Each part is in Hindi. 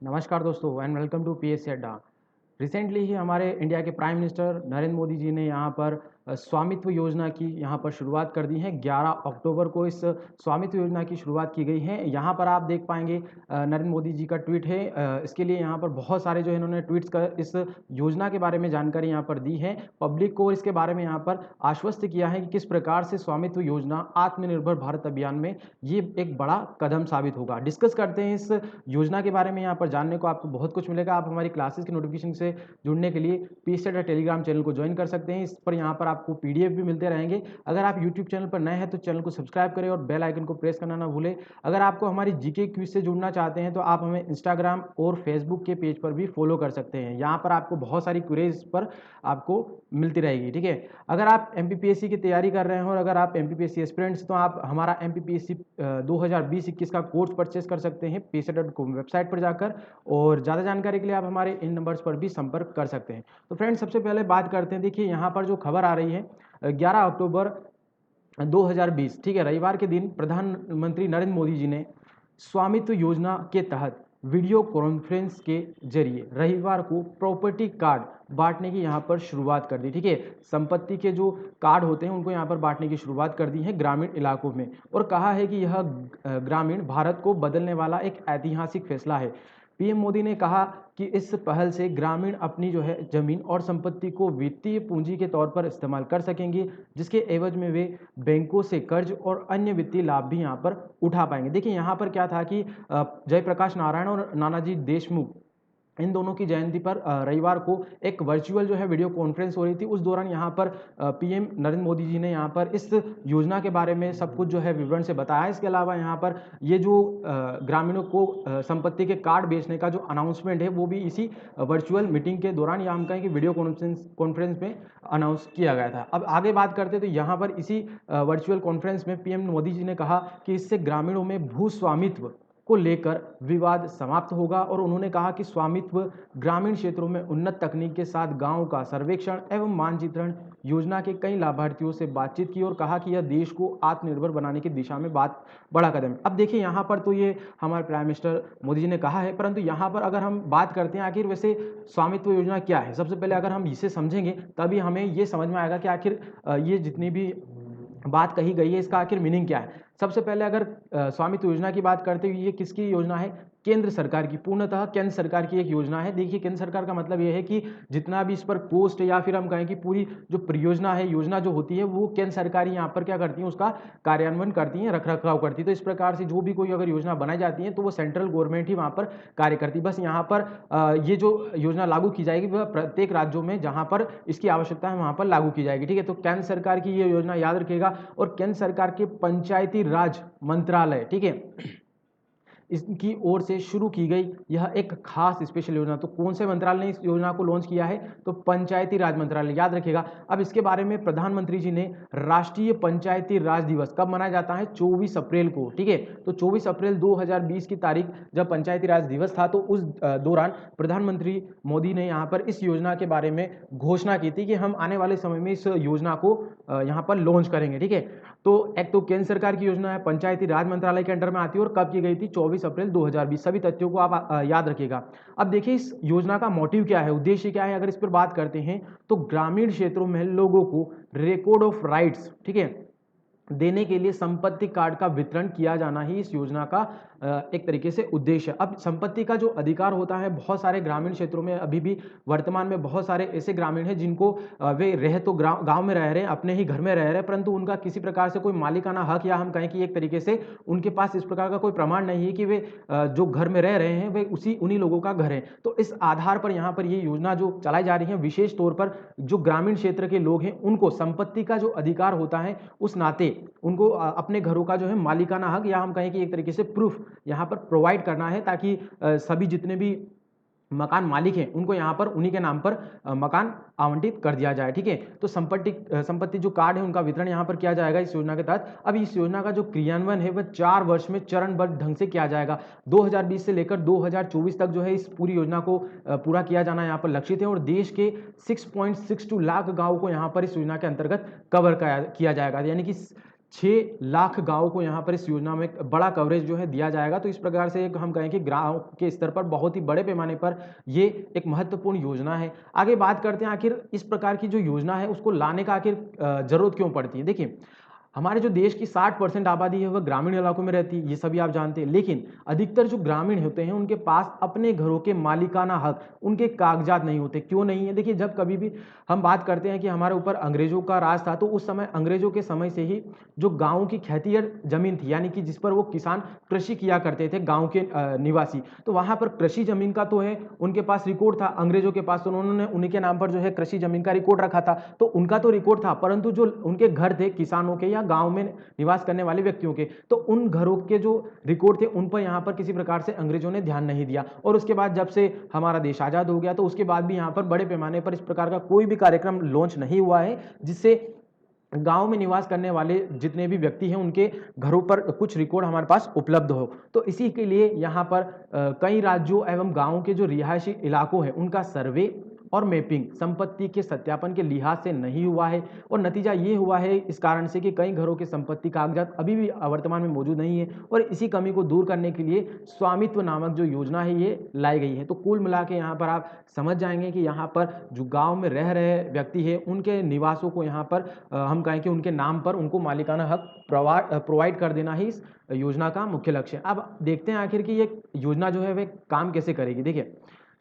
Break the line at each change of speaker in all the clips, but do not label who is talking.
नमस्कार दोस्तों एंड वेलकम टू पीएससी अड्डा। रिसेंटली ही हमारे इंडिया के प्राइम मिनिस्टर नरेंद्र मोदी जी ने यहाँ पर स्वामित्व योजना की यहाँ पर शुरुआत कर दी है। 11 अक्टूबर को इस स्वामित्व योजना की शुरुआत की गई है। यहाँ पर आप देख पाएंगे नरेंद्र मोदी जी का ट्वीट है। इसके लिए यहाँ पर बहुत सारे जो है इन्होंने ट्वीट्स का इस योजना के बारे में जानकारी यहाँ पर दी है पब्लिक को। इसके बारे में यहाँ पर आश्वस्त किया है कि किस प्रकार से स्वामित्व योजना आत्मनिर्भर भारत अभियान में ये एक बड़ा कदम साबित होगा। डिस्कस करते हैं इस योजना के बारे में। यहाँ पर जानने को आपको बहुत कुछ मिलेगा। आप हमारी क्लासेस की नोटिफिकेशन से जुड़ने के लिए पीएससी टेलीग्राम चैनल को ज्वाइन कर सकते हैं। इस पर यहाँ पर आपको पीडीएफ भी मिलते रहेंगे। अगर आप यूट्यूब चैनल पर नए हैं तो चैनल को सब्सक्राइब करें और बेल आइकन को प्रेस करना ना भूलें। अगर आपको हमारी जीके क्विज से जुड़ना चाहते हैं तो आप हमें इंस्टाग्राम और फेसबुक के पेज पर भी फॉलो कर सकते हैं। यहाँ पर आपको बहुत सारी क्विज पर आपको मिलती रहेगी। ठीक है, अगर आप एमपीपीएससी की तैयारी कर रहे हैं और अगर आप एमपीपीएससी एस्पिरेंट्स तो आप हमारा एमपीपीएससी 2020-21 का कोर्स परचेस कर सकते हैं psc.com वेबसाइट पर जाकर। और ज़्यादा जानकारी के लिए आप हमारे इन नंबर्स पर भी संपर्क कर सकते हैं। तो फ्रेंड्स, सबसे पहले बात करते हैं। देखिए यहाँ पर जो खबर आ रही है 11 अक्टूबर 2020, ठीक है, रविवार के दिन प्रधानमंत्री नरेंद्र मोदी जी ने स्वामित्व योजना के तहत वीडियो कॉन्फ्रेंस के जरिए रविवार को प्रॉपर्टी कार्ड बांटने की यहाँ पर शुरुआत कर दी। ठीक है, संपत्ति के जो कार्ड होते हैं उनको यहाँ पर बांटने की शुरुआत कर दी है ग्रामीण इलाकों में। और कहा है कि यह ग्रामीण भारत को बदलने वाला एक ऐतिहासिक फैसला है। पीएम मोदी ने कहा कि इस पहल से ग्रामीण अपनी जो है जमीन और संपत्ति को वित्तीय पूंजी के तौर पर इस्तेमाल कर सकेंगे, जिसके एवज में वे बैंकों से कर्ज और अन्य वित्तीय लाभ भी यहाँ पर उठा पाएंगे। देखिए यहाँ पर क्या था कि जयप्रकाश नारायण और नानाजी देशमुख, इन दोनों की जयंती पर रविवार को एक वर्चुअल जो है वीडियो कॉन्फ्रेंस हो रही थी। उस दौरान यहाँ पर पीएम नरेंद्र मोदी जी ने यहाँ पर इस योजना के बारे में सब कुछ जो है विवरण से बताया। इसके अलावा यहाँ पर ये जो ग्रामीणों को संपत्ति के कार्ड बेचने का जो अनाउंसमेंट है वो भी इसी वर्चुअल मीटिंग के दौरान या हम कहें कि वीडियो कॉन्फ्रेंस में अनाउंस किया गया था। अब आगे बात करते हैं तो यहाँ पर इसी वर्चुअल कॉन्फ्रेंस में पीएम मोदी जी ने कहा कि इससे ग्रामीणों में भू स्वामित्व को लेकर विवाद समाप्त होगा। और उन्होंने कहा कि स्वामित्व ग्रामीण क्षेत्रों में उन्नत तकनीक के साथ गांवों का सर्वेक्षण एवं मानचित्रण योजना के कई लाभार्थियों से बातचीत की और कहा कि यह देश को आत्मनिर्भर बनाने की दिशा में बड़ा कदम है। अब देखिए यहाँ पर तो ये हमारे प्राइम मिनिस्टर मोदी जी ने कहा है, परंतु यहाँ पर अगर हम बात करते हैं आखिर वैसे स्वामित्व योजना क्या है, सबसे पहले अगर हम इसे समझेंगे तभी हमें ये समझ में आएगा कि आखिर ये जितनी भी बात कही गई है इसका आखिर मीनिंग क्या है। सबसे पहले अगर स्वामित्व योजना की बात करते हुए, ये किसकी योजना है? केंद्र सरकार की, पूर्णतः केंद्र सरकार की एक योजना है। देखिए केंद्र सरकार का मतलब यह है कि जितना भी इस पर कोस्ट या फिर हम कहें कि पूरी जो परियोजना है, योजना जो होती है, वो केंद्र सरकार यहाँ पर क्या करती है, उसका कार्यान्वयन करती है, रख रखाव करती है। तो इस प्रकार से जो भी कोई अगर योजना बनाई जाती है तो वो सेंट्रल गवर्नमेंट ही वहाँ पर कार्य करती है। बस यहाँ पर ये जो योजना लागू की जाएगी वह प्रत्येक राज्यों में जहाँ पर इसकी आवश्यकता है वहाँ पर लागू की जाएगी। ठीक है, तो केंद्र सरकार की ये योजना याद रखिएगा। और केंद्र सरकार के पंचायती राज मंत्रालय, ठीक है, इसकी ओर से शुरू की गई यह एक खास स्पेशल योजना। तो कौन से मंत्रालय ने इस योजना को लॉन्च किया है? तो पंचायती राज मंत्रालय, याद रखिएगा। अब इसके बारे में प्रधानमंत्री जी ने राष्ट्रीय पंचायती राज दिवस कब मनाया जाता है? 24 अप्रैल को। ठीक है, तो 24 अप्रैल 2020 की तारीख जब पंचायती राज दिवस था तो उस दौरान प्रधानमंत्री मोदी ने यहाँ पर इस योजना के बारे में घोषणा की थी कि हम आने वाले समय में इस योजना को यहाँ पर लॉन्च करेंगे। ठीक है, तो एक तो केंद्र सरकार की योजना है, पंचायती राज मंत्रालय के अंडर में आती है और कब की गई थी? 24 अप्रैल 2020। सभी तथ्यों को आप याद रखिएगा। अब देखिए इस योजना का मोटिव क्या है, उद्देश्य क्या है, अगर इस पर बात करते हैं तो ग्रामीण क्षेत्रों में लोगों को रिकॉर्ड ऑफ राइट्स, ठीक है, देने के लिए संपत्ति कार्ड का वितरण किया जाना ही इस योजना का एक तरीके से उद्देश्य है। अब संपत्ति का जो अधिकार होता है, बहुत सारे ग्रामीण क्षेत्रों में अभी भी वर्तमान में बहुत सारे ऐसे ग्रामीण हैं जिनको वे रह तो गांव में रह रहे हैं, अपने ही घर में रह रहे हैं, परंतु उनका किसी प्रकार से कोई मालिकाना हक या हम कहें कि एक तरीके से उनके पास इस प्रकार का कोई प्रमाण नहीं है कि वे जो घर में रह रहे हैं वे उन्हीं लोगों का घर है। तो इस आधार पर यहाँ पर ये योजना जो चलाई जा रही है, विशेष तौर पर जो ग्रामीण क्षेत्र के लोग हैं उनको संपत्ति का जो अधिकार होता है उस नाते उनको अपने घरों का जो है मालिकाना हक या हम कहें कि एक तरीके से प्रूफ यहाँ पर प्रोवाइड करना है, ताकि सभी जितने भी मकान मालिक हैं उनको यहाँ पर उन्हीं के नाम पर मकान आवंटित कर दिया जाए। ठीक है, तो संपत्ति जो कार्ड है उनका वितरण यहाँ पर किया जाएगा इस योजना के तहत। अब इस योजना का जो क्रियान्वयन है वह 4 वर्ष में चरणबद्ध ढंग से किया जाएगा। 2020 से लेकर 2024 तक जो है इस पूरी योजना को पूरा किया जाना यहाँ पर लक्षित है और देश के 6.62 लाख गाँव को यहाँ पर इस योजना के अंतर्गत कवर किया जाएगा। यानी कि 6 लाख गाँव को यहाँ पर इस योजना में बड़ा कवरेज जो है दिया जाएगा। तो इस प्रकार से एक हम कहें कि गाँव के स्तर पर बहुत ही बड़े पैमाने पर ये एक महत्वपूर्ण योजना है। आगे बात करते हैं आखिर इस प्रकार की जो योजना है उसको लाने का आखिर ज़रूरत क्यों पड़ती है? देखिए, हमारे जो देश की 60% आबादी है वह ग्रामीण इलाकों में रहती है, ये सभी आप जानते हैं। लेकिन अधिकतर जो ग्रामीण होते हैं उनके पास अपने घरों के मालिकाना हक, उनके कागजात नहीं होते। क्यों नहीं है? देखिए, जब कभी भी हम बात करते हैं कि हमारे ऊपर अंग्रेजों का राज था, तो उस समय अंग्रेजों के समय से ही जो गाँव की खेतिहर ज़मीन थी, यानी कि जिस पर वो किसान कृषि किया करते थे गाँव के निवासी, तो वहाँ पर कृषि ज़मीन का तो है उनके पास रिकॉर्ड था अंग्रेजों के पास, तो उन्होंने उन्हीं के नाम पर जो है कृषि ज़मीन का रिकॉर्ड रखा था। तो उनका तो रिकॉर्ड था, परंतु जो उनके घर थे किसानों के या गाँव में निवास करने वाले व्यक्तियों के, तो उन घरों के जो रिकॉर्ड थे उन पर यहाँ पर किसी प्रकार से अंग्रेजों ने ध्यान नहीं दिया। और उसके बाद जब से हमारा देश आज़ाद हो गया, तो उसके बाद भी यहाँ पर बड़े पैमाने पर इस प्रकार का कोई भी कार्यक्रम लॉन्च नहीं हुआ है जिससे गाँव में निवास करने वाले जितने भी व्यक्ति हैं उनके घरों पर कुछ रिकॉर्ड हमारे पास उपलब्ध हो। तो इसी के लिए यहाँ पर कई राज्यों एवं गाँव के जो रिहायशी इलाकों हैं उनका सर्वे और मैपिंग संपत्ति के सत्यापन के लिहाज से नहीं हुआ है। और नतीजा ये हुआ है इस कारण से कि कई घरों के संपत्ति कागजात अभी भी वर्तमान में मौजूद नहीं है। और इसी कमी को दूर करने के लिए स्वामित्व नामक जो योजना है ये लाई गई है। तो कुल मिला के यहाँ पर आप समझ जाएंगे कि यहाँ पर जो गाँव में रह रहे व्यक्ति है उनके निवासों को यहाँ पर हम कहें कि उनके नाम पर उनको मालिकाना हक प्रोवाइड कर देना ही इस योजना का मुख्य लक्ष्य है। अब देखते हैं आखिर कि ये योजना जो है वह काम कैसे करेगी। देखिए,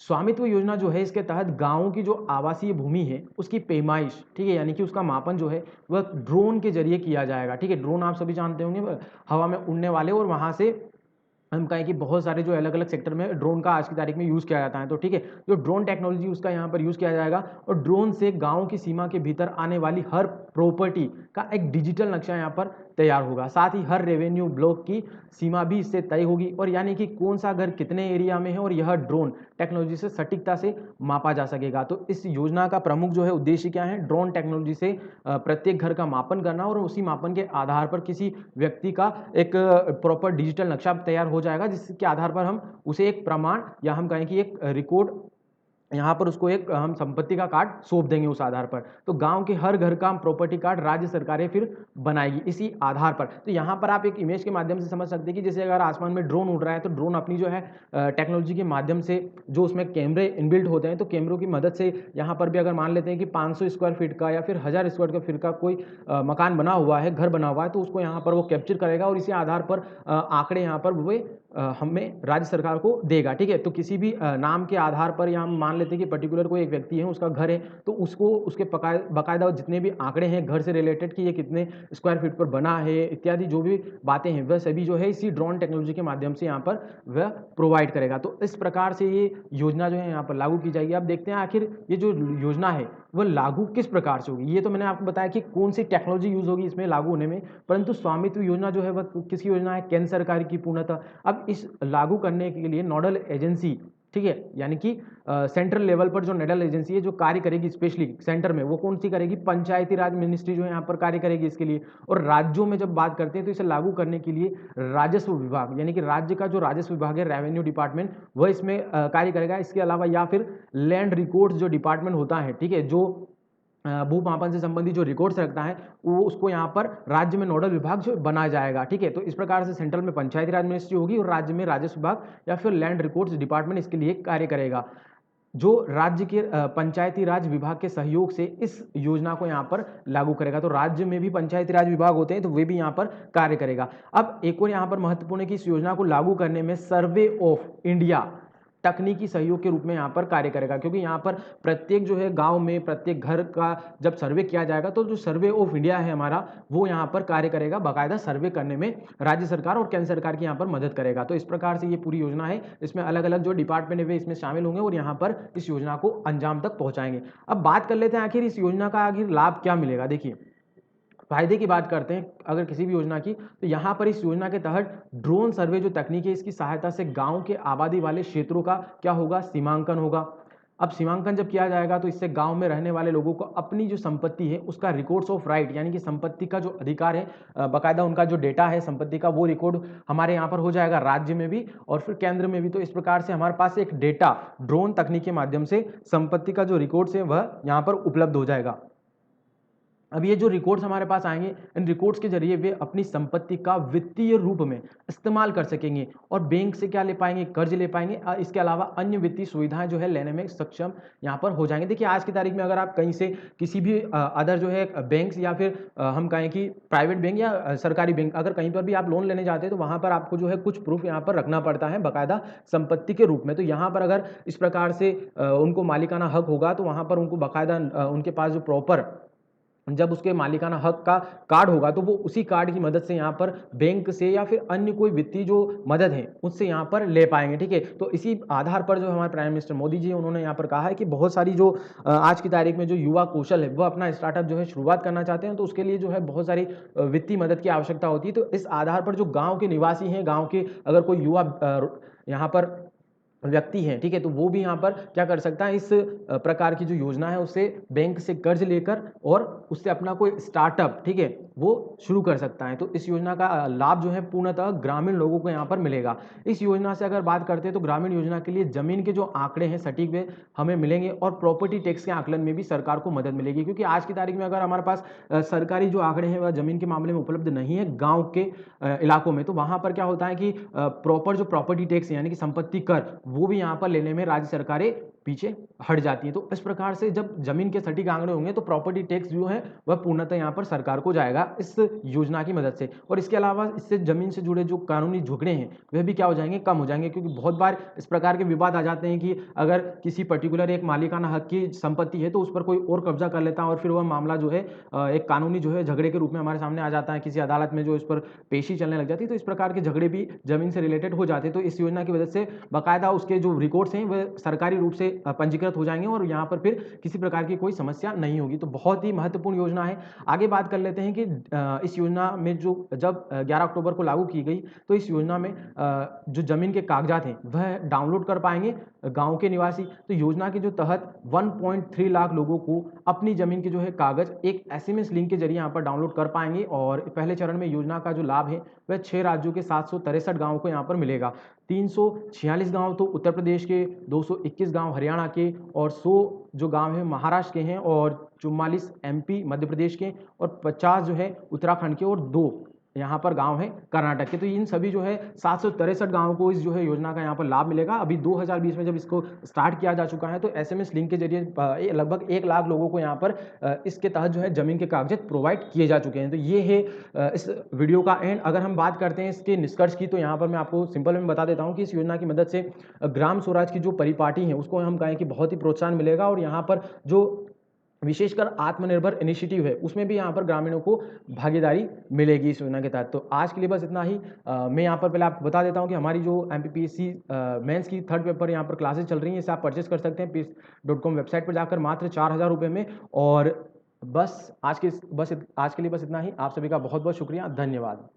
स्वामित्व योजना जो है इसके तहत गाँव की जो आवासीय भूमि है उसकी पैमाइश, ठीक है, यानी कि उसका मापन जो है वह ड्रोन के जरिए किया जाएगा। ठीक है, ड्रोन आप सभी जानते होंगे, हवा में उड़ने वाले, और वहाँ से हम कहें कि बहुत सारे जो अलग अलग सेक्टर में ड्रोन का आज की तारीख में यूज़ किया जाता है। तो ठीक है, जो ड्रोन टेक्नोलॉजी उसका यहाँ पर यूज़ किया जाएगा, और ड्रोन से गाँव की सीमा के भीतर आने वाली हर प्रॉपर्टी का एक डिजिटल नक्शा यहाँ पर तैयार होगा। साथ ही हर रेवेन्यू ब्लॉक की सीमा भी इससे तय होगी, और यानी कि कौन सा घर कितने एरिया में है, और यह ड्रोन टेक्नोलॉजी से सटीकता से मापा जा सकेगा। तो इस योजना का प्रमुख जो है उद्देश्य क्या है? ड्रोन टेक्नोलॉजी से प्रत्येक घर का मापन करना, और उसी मापन के आधार पर किसी व्यक्ति का एक प्रॉपर डिजिटल नक्शा तैयार हो जाएगा, जिसके आधार पर हम उसे एक प्रमाण या हम कहें कि एक रिकॉर्ड, यहाँ पर उसको एक हम संपत्ति का कार्ड सौंप देंगे उस आधार पर। तो गांव के हर घर का प्रॉपर्टी कार्ड राज्य सरकारें फिर बनाएगी इसी आधार पर। तो यहाँ पर आप एक इमेज के माध्यम से समझ सकते हैं कि जैसे अगर आसमान में ड्रोन उड़ रहा है, तो ड्रोन अपनी जो है टेक्नोलॉजी के माध्यम से, जो उसमें कैमरे इनबिल्ट होते हैं, तो कैमरों की मदद से यहाँ पर भी अगर मान लेते हैं कि 500 स्क्वायर फीट का या फिर 1000 स्क्वायर फीट का कोई मकान बना हुआ है, घर बना हुआ है, तो उसको यहाँ पर वो कैप्चर करेगा, और इसी आधार पर आंकड़े यहाँ पर वो हमें राज्य सरकार को देगा। ठीक है, तो किसी भी नाम के आधार पर, या हम मान लेते हैं कि पर्टिकुलर कोई एक व्यक्ति है, उसका घर है, तो उसको उसके बाकायदा जितने भी आंकड़े हैं घर से रिलेटेड कि ये कितने स्क्वायर फीट पर बना है इत्यादि जो भी बातें हैं, वह सभी जो है इसी ड्रोन टेक्नोलॉजी के माध्यम से यहाँ पर वह प्रोवाइड करेगा। तो इस प्रकार से ये योजना जो है यहाँ पर लागू की जाएगी। अब देखते हैं आखिर ये जो योजना है वह लागू किस प्रकार से होगी। ये तो मैंने आपको बताया कि कौन सी टेक्नोलॉजी यूज होगी इसमें लागू होने में, परंतु स्वामित्व योजना जो है वह किसकी योजना है? केंद्र सरकार की पूर्णतः। अब इस लागू करने के लिए नोडल एजेंसी, ठीक है, यानी कि सेंट्रल लेवल पर जो नोडल एजेंसी है जो कार्य करेगी स्पेशली सेंटर में, वो कौन सी करेगी? पंचायती राज मिनिस्ट्री जो है यहाँ पर कार्य करेगी इसके लिए। और राज्यों में जब बात करते हैं तो इसे लागू करने के लिए राजस्व विभाग, यानी कि राज्य का जो राजस्व विभाग है, रेवेन्यू डिपार्टमेंट, वह इसमें कार्य करेगा। इसके अलावा या फिर लैंड रिकॉर्ड्स जो डिपार्टमेंट होता है, ठीक है, जो भूमापन से संबंधित जो रिकॉर्ड्स रखता है, वो उसको यहाँ पर राज्य में नोडल विभाग जो बनाया जाएगा। ठीक है, तो इस प्रकार से सेंट्रल में पंचायती राज मिनिस्ट्री होगी, और राज्य में राजस्व विभाग या फिर लैंड रिकॉर्ड्स डिपार्टमेंट इसके लिए कार्य करेगा। जो राज्य के पंचायती राज विभाग के सहयोग से इस योजना को यहाँ पर लागू करेगा। तो राज्य में भी पंचायती राज विभाग होते हैं, तो वे भी यहाँ पर कार्य करेगा। अब एक और यहाँ पर महत्वपूर्ण है कि इस योजना को लागू करने में सर्वे ऑफ इंडिया तकनीकी सहयोग के रूप में यहाँ पर कार्य करेगा, क्योंकि यहाँ पर प्रत्येक जो है गांव में प्रत्येक घर का जब सर्वे किया जाएगा, तो जो सर्वे ऑफ इंडिया है हमारा, वो यहाँ पर कार्य करेगा। बाकायदा सर्वे करने में राज्य सरकार और केंद्र सरकार की यहाँ पर मदद करेगा। तो इस प्रकार से ये पूरी योजना है, इसमें अलग अलग जो डिपार्टमेंट है वे इसमें शामिल होंगे और यहाँ पर इस योजना को अंजाम तक पहुँचाएंगे। अब बात कर लेते हैं आखिर इस योजना का आखिर लाभ क्या मिलेगा। देखिए, फायदे की बात करते हैं अगर किसी भी योजना की, तो यहाँ पर इस योजना के तहत ड्रोन सर्वे जो तकनीक है, इसकी सहायता से गांव के आबादी वाले क्षेत्रों का क्या होगा? सीमांकन होगा। अब सीमांकन जब किया जाएगा तो इससे गांव में रहने वाले लोगों को अपनी जो संपत्ति है उसका रिकॉर्ड्स ऑफ राइट, यानी कि संपत्ति का जो अधिकार है, बाकायदा उनका जो डेटा है संपत्ति का, वो रिकॉर्ड हमारे यहाँ पर हो जाएगा, राज्य में भी और फिर केंद्र में भी। तो इस प्रकार से हमारे पास एक डेटा ड्रोन तकनीक के माध्यम से संपत्ति का जो रिकॉर्ड्स है वह यहाँ पर उपलब्ध हो जाएगा। अब ये जो रिकॉर्ड्स हमारे पास आएंगे, इन रिकॉर्ड्स के जरिए वे अपनी संपत्ति का वित्तीय रूप में इस्तेमाल कर सकेंगे और बैंक से क्या ले पाएंगे, कर्ज ले पाएंगे। इसके अलावा अन्य वित्तीय सुविधाएं जो है लेने में सक्षम यहाँ पर हो जाएंगे। देखिए आज की तारीख में अगर आप कहीं से किसी भी अदर जो है बैंक या फिर हम कहें कि प्राइवेट बैंक या सरकारी बैंक, अगर कहीं पर भी आप लोन लेने जाते हैं तो वहाँ पर आपको जो है कुछ प्रूफ यहाँ पर रखना पड़ता है बाकायदा संपत्ति के रूप में। तो यहाँ पर अगर इस प्रकार से उनको मालिकाना हक होगा तो वहाँ पर उनको बाकायदा उनके पास जो प्रॉपर जब उसके मालिकाना हक का कार्ड होगा तो वो उसी कार्ड की मदद से यहाँ पर बैंक से या फिर अन्य कोई वित्तीय जो मदद है उससे यहाँ पर ले पाएंगे। ठीक है, तो इसी आधार पर जो हमारे प्राइम मिनिस्टर मोदी जी उन्होंने यहाँ पर कहा है कि बहुत सारी जो आज की तारीख में जो युवा कौशल है वह अपना स्टार्टअप जो है शुरुआत करना चाहते हैं, तो उसके लिए जो है बहुत सारी वित्तीय मदद की आवश्यकता होती है। तो इस आधार पर जो गाँव के निवासी हैं, गाँव के अगर कोई युवा यहाँ पर व्यक्ति हैं, ठीक है, तो वो भी यहाँ पर क्या कर सकता है, इस प्रकार की जो योजना है उससे बैंक से कर्ज लेकर और उससे अपना कोई स्टार्टअप, ठीक है, वो शुरू कर सकता है। तो इस योजना का लाभ जो है पूर्णतः ग्रामीण लोगों को यहाँ पर मिलेगा। इस योजना से अगर बात करते हैं तो ग्रामीण योजना के लिए जमीन के जो आंकड़े हैं सटीक वे हमें मिलेंगे और प्रॉपर्टी टैक्स के आकलन में भी सरकार को मदद मिलेगी, क्योंकि आज की तारीख में अगर हमारे पास सरकारी जो आंकड़े हैं वह जमीन के मामले में उपलब्ध नहीं है गाँव के इलाकों में, तो वहाँ पर क्या होता है कि प्रॉपर जो प्रॉपर्टी टैक्स यानी कि संपत्ति कर वो भी यहाँ पर लेने में राज्य सरकारें पीछे हट जाती हैं। तो इस प्रकार से जब जमीन के सटीक आंकड़े होंगे तो प्रॉपर्टी टैक्स जो है वह पूर्णतः यहाँ पर सरकार को जाएगा इस योजना की मदद से। और इसके अलावा इससे जमीन से जुड़े जो कानूनी झगड़े हैं वह भी क्या हो जाएंगे, कम हो जाएंगे, क्योंकि बहुत बार इस प्रकार के विवाद आ जाते हैं कि अगर किसी पर्टिकुलर एक मालिकाना हक की संपत्ति है तो उस पर कोई और कब्जा कर लेता है और फिर वह मामला जो है एक कानूनी जो है झगड़े के रूप में हमारे सामने आ जाता है, किसी अदालत में जो इस पर पेशी चलने लग जाती है। तो इस प्रकार के झगड़े भी जमीन से रिलेटेड हो जाते हैं। तो इस योजना की वजह से बाकायदा उसके जो रिकॉर्ड्स हैं वह सरकारी रूप से पंजीकृत हो जाएंगे और यहाँ पर फिर किसी प्रकार की कोई समस्या नहीं होगी। तो बहुत ही महत्वपूर्ण योजना है। आगे बात कर लेते हैं कि इस योजना में जो जब 11 अक्टूबर को लागू की गई तो इस योजना में जो जमीन के कागजात हैं वह डाउनलोड कर पाएंगे गांव के निवासी। तो योजना के जो तहत 1.3 लाख लोगों को अपनी जमीन के जो है कागज एक एसएमएस लिंक के जरिए यहाँ पर डाउनलोड कर पाएंगे और पहले चरण में योजना का जो लाभ है वह 6 राज्यों के 763 गांवों को यहाँ पर मिलेगा। 346 गांव तो उत्तर प्रदेश के, 221 गांव हरियाणा के और 100 जो गांव हैं महाराष्ट्र के हैं और 44 एमपी मध्य प्रदेश के और 50 जो है उत्तराखंड के और 2 यहाँ पर गांव हैं कर्नाटक के। तो इन सभी जो है 763 गांवों को इस जो है योजना का यहाँ पर लाभ मिलेगा। अभी 2020 में जब इसको स्टार्ट किया जा चुका है तो एसएमएस लिंक के जरिए लगभग 1 लाख लोगों को यहाँ पर इसके तहत जो है जमीन के कागजात प्रोवाइड किए जा चुके हैं। तो ये है इस वीडियो का एंड। अगर हम बात करते हैं इसके निष्कर्ष की तो यहाँ पर मैं आपको सिंपल में बता देता हूँ कि इस योजना की मदद से ग्राम स्वराज की जो परिपाटी है उसको हम कहें कि बहुत ही प्रोत्साहन मिलेगा और यहाँ पर जो विशेषकर आत्मनिर्भर इनिशिएटिव है उसमें भी यहाँ पर ग्रामीणों को भागीदारी मिलेगी इस योजना के तहत। तो आज के लिए बस इतना ही। मैं यहाँ पर पहले आपको बता देता हूँ कि हमारी जो एमपीपीएससी मेंस की 3rd पेपर यहाँ पर क्लासेस चल रही हैं, इसे आप परचेस कर सकते हैं pees.com वेबसाइट पर जाकर मात्र 4000 रुपये में। और बस आज के लिए बस इतना ही। आप सभी का बहुत बहुत शुक्रिया, धन्यवाद।